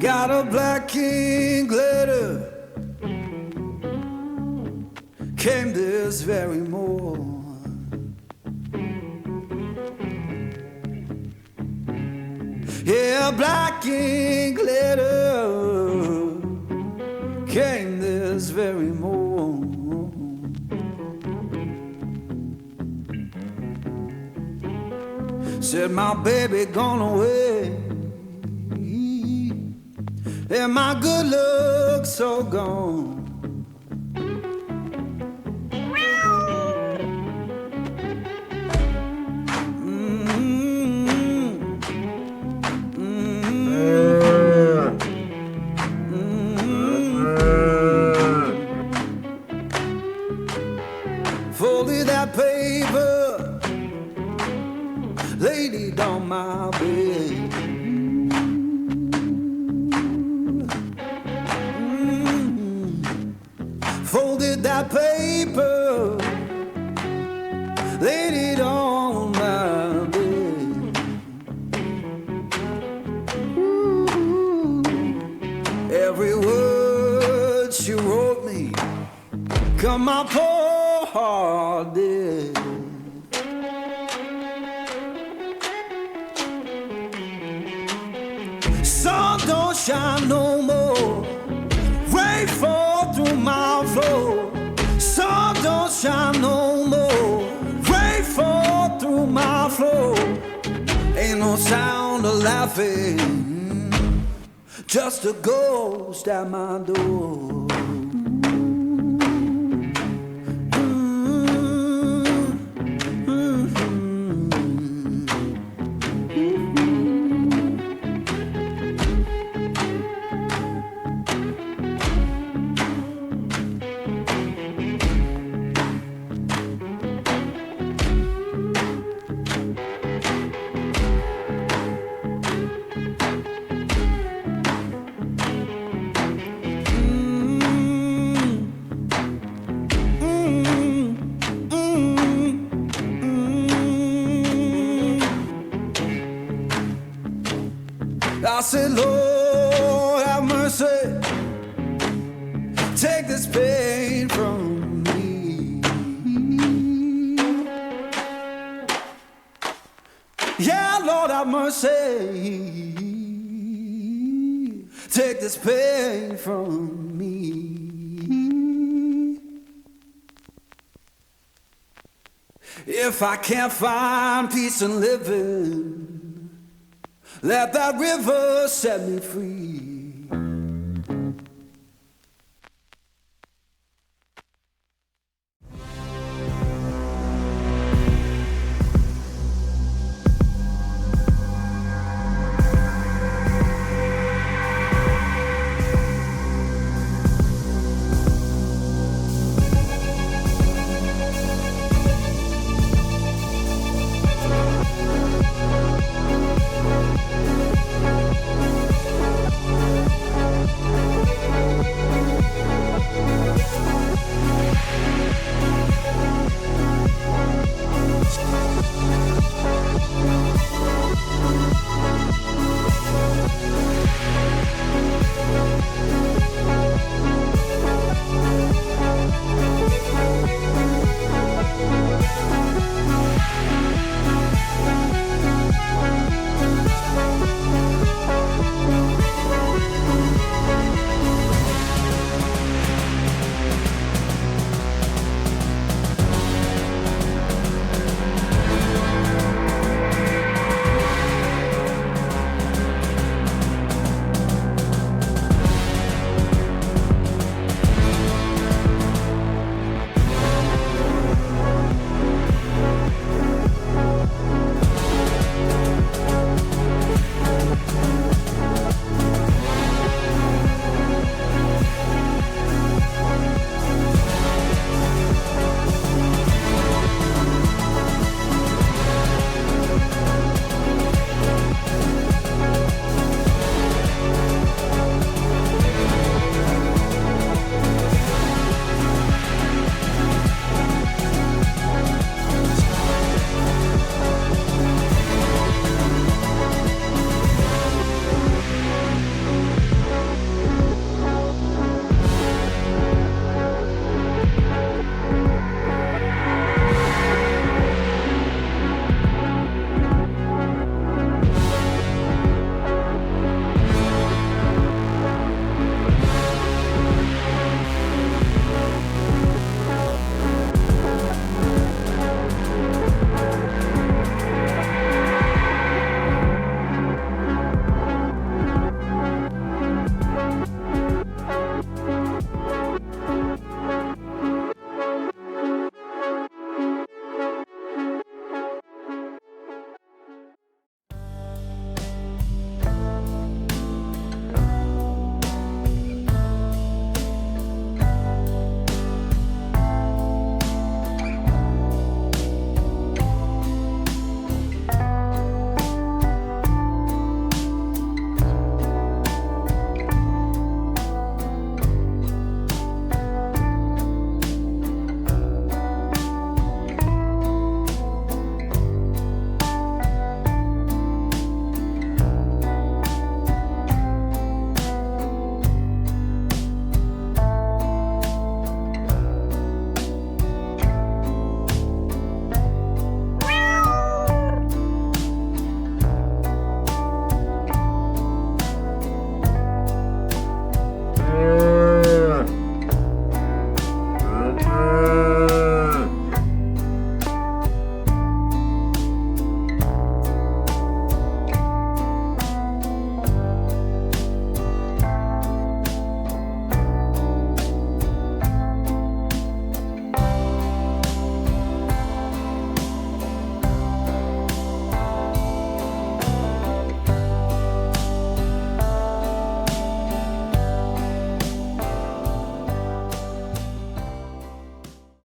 Got a black king glitter, came this very morn. Yeah, black king glitter came this very morn. Said my baby gone away, and my good luck so gone. Folded that paper, laid it on my bed. Folded that paper, laid it on my bed. Every word she wrote me, come my poor heart did. Sun don't shine no more, rain fall through my floor. Sun don't shine no more, rain fall through my floor. Ain't no sound of laughing, just a ghost at my door. I said, Lord, have mercy, take this pain from me. Yeah, Lord, have mercy, take this pain from me. If I can't find peace in living, let that river set me free.